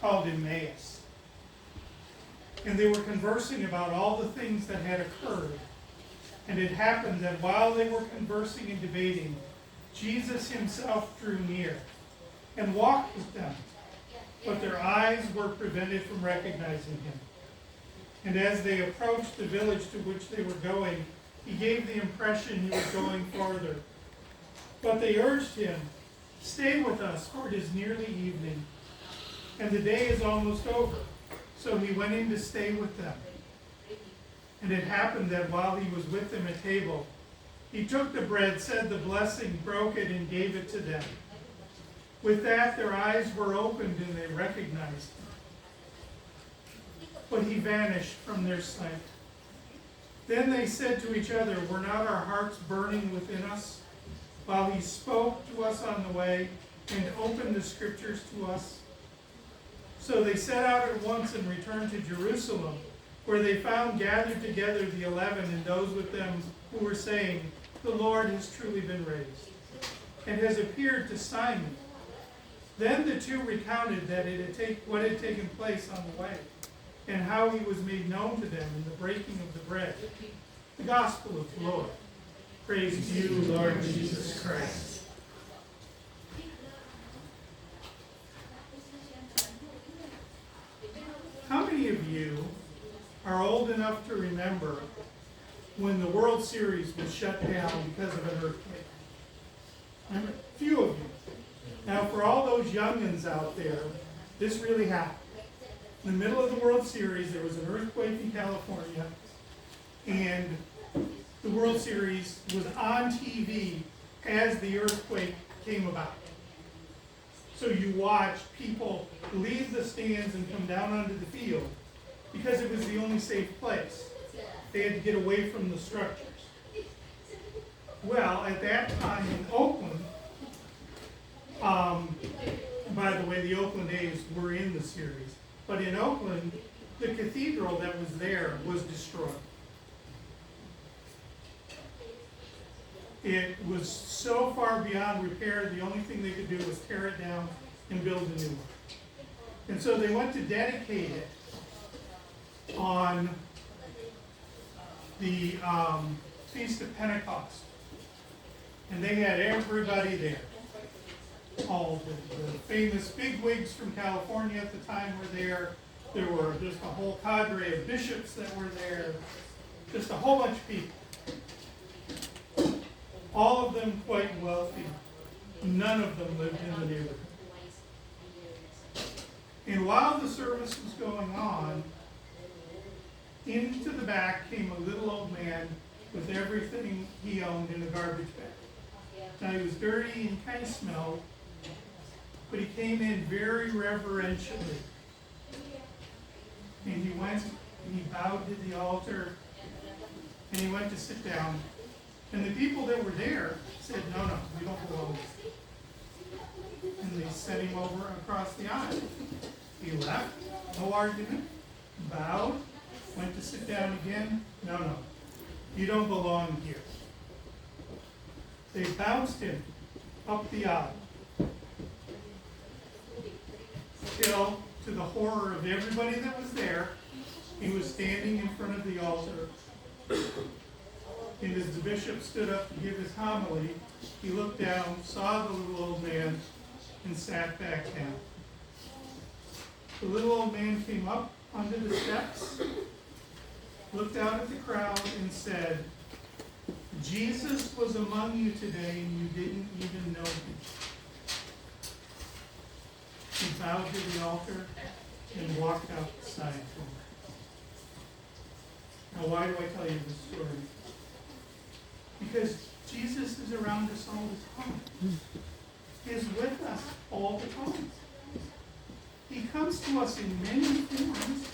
called Emmaus. And they were conversing about all the things that had occurred. And it happened that while they were conversing and debating, Jesus himself drew near and walked with them, but their eyes were prevented from recognizing him. And as they approached the village to which they were going, he gave the impression he was going farther. But they urged him, "Stay with us, for it is nearly evening, and the day is almost over." So he went in to stay with them. And it happened that while he was with them at table, he took the bread, said the blessing, broke it, and gave it to them. With that, their eyes were opened and they recognized him. But he vanished from their sight. Then they said to each other, "Were not our hearts burning within us while he spoke to us on the way and opened the scriptures to us?" So they set out at once and returned to Jerusalem, where they found gathered together the 11 and those with them who were saying, "The Lord has truly been raised and has appeared to Simon." Then the two recounted that what had taken place on the way, and how he was made known to them in the breaking of the bread. The gospel of the Lord. Praise to you, Lord Jesus Christ. How many of you are old enough to remember when the World Series was shut down because of an earthquake? A few of you. Now, for all those youngins out there, this really happened. In the middle of the World Series, there was an earthquake in California, and the World Series was on TV as the earthquake came about. So you watched people leave the stands and come down onto the field because it was the only safe place. They had to get away from the structures. Well, at that time in Oakland, by the way, the Oakland A's were in the series, but in Oakland, the cathedral that was there was destroyed. It was so far beyond repair, the only thing they could do was tear it down and build a new one. And so they went to dedicate it on the Feast of Pentecost. And they had everybody there. All the famous bigwigs from California at the time were there. There were just a whole cadre of bishops that were there. Just a whole bunch of people. All of them quite wealthy. None of them lived in the neighborhood. And while the service was going on, into the back came a little old man with everything he owned in a garbage bag. Now he was dirty and kind of smelled, but he came in very reverentially. And he went and he bowed to the altar and he went to sit down. And the people that were there said, "No, we don't belong here." And they sent him over across the aisle. He left, no argument, bowed, went to sit down again. No, you don't belong here. They bounced him up the aisle. Till, to the horror of everybody that was there, he was standing in front of the altar. And as the bishop stood up to give his homily, he looked down, saw the little old man, and sat back down. The little old man came up onto the steps, looked out at the crowd, and said, "Jesus was among you today, and you didn't even know him." He bowed to the altar and walked outside for him. Now, why do I tell you this story? Because Jesus is around us all the time. He is with us all the time. He comes to us in many forms,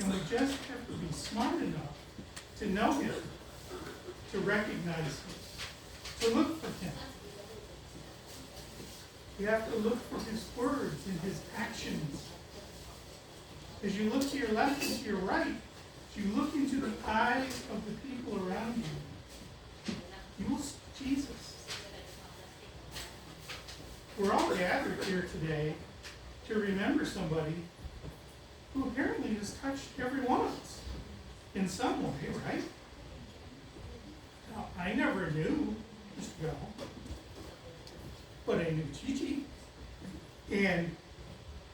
and we just have to be smart enough to know him, to recognize him, to look for him. You have to look for his words and his actions. As you look to your left and to your right, as you look into the eyes of the people around you, you will see Jesus. We're all gathered here today to remember somebody who apparently has touched every one of us in some way, right? Now, I never knew Mr. Bell, but I knew Chiechie. And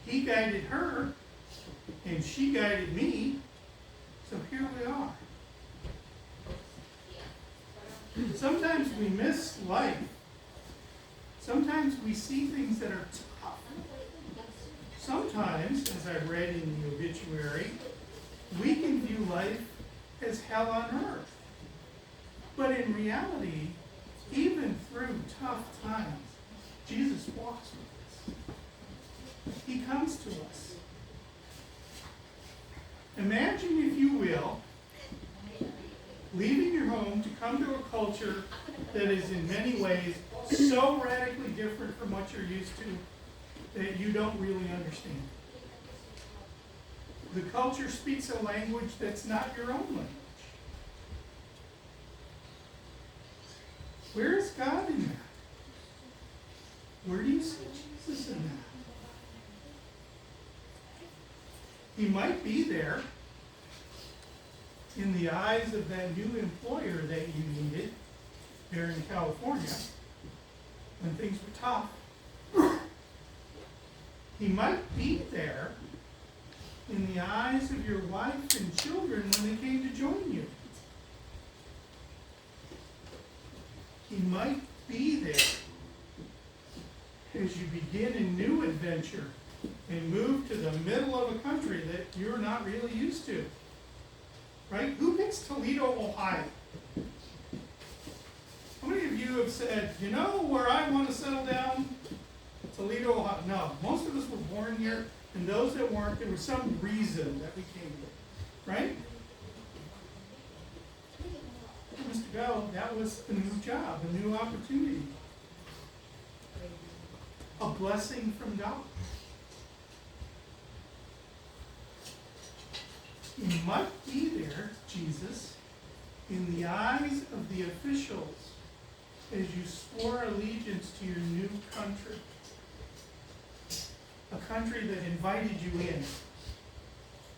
he guided her, and she guided me, so here we are. Sometimes we miss life. Sometimes we see things that are tough. Sometimes, as I read in the obituary, we can view life as hell on earth. But in reality, even through tough times, Jesus walks with us. He comes to us. Imagine, if you will, leaving your home to come to a culture that is in many ways so radically different from what you're used to that you don't really understand. The culture speaks a language that's not your own language. Where is God in that? Where do you see Jesus in that? He might be there in the eyes of that new employer that you needed there in California when things were tough. He might be there in the eyes of your wife and children when they came to join you. He might be there as you begin a new adventure and move to the middle of a country that you're not really used to. Right? Who picks Toledo, Ohio? How many of you have said, you know where I want to settle down? Toledo, Ohio. No, most of us were born here, and those that weren't, there was some reason that we came here. Right? Mr. Bell, that was a new job, a new opportunity. A blessing from God. He might be there, Jesus, in the eyes of the officials as you swore allegiance to your new country. A country that invited you in.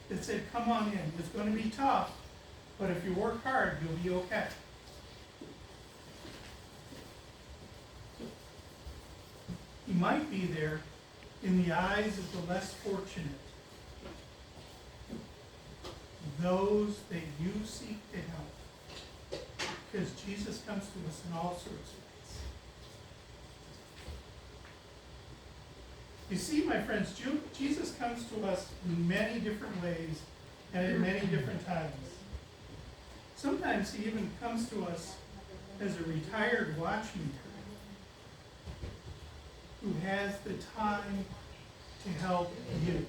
That said, come on in. It's going to be tough, but if you work hard, you'll be okay. He might be there in the eyes of the less fortunate. Those that you seek to help. Because Jesus comes to us in all sorts of ways. You see, my friends, Jesus comes to us in many different ways and at many different times. Sometimes he even comes to us as a retired watchmaker who has the time to help you.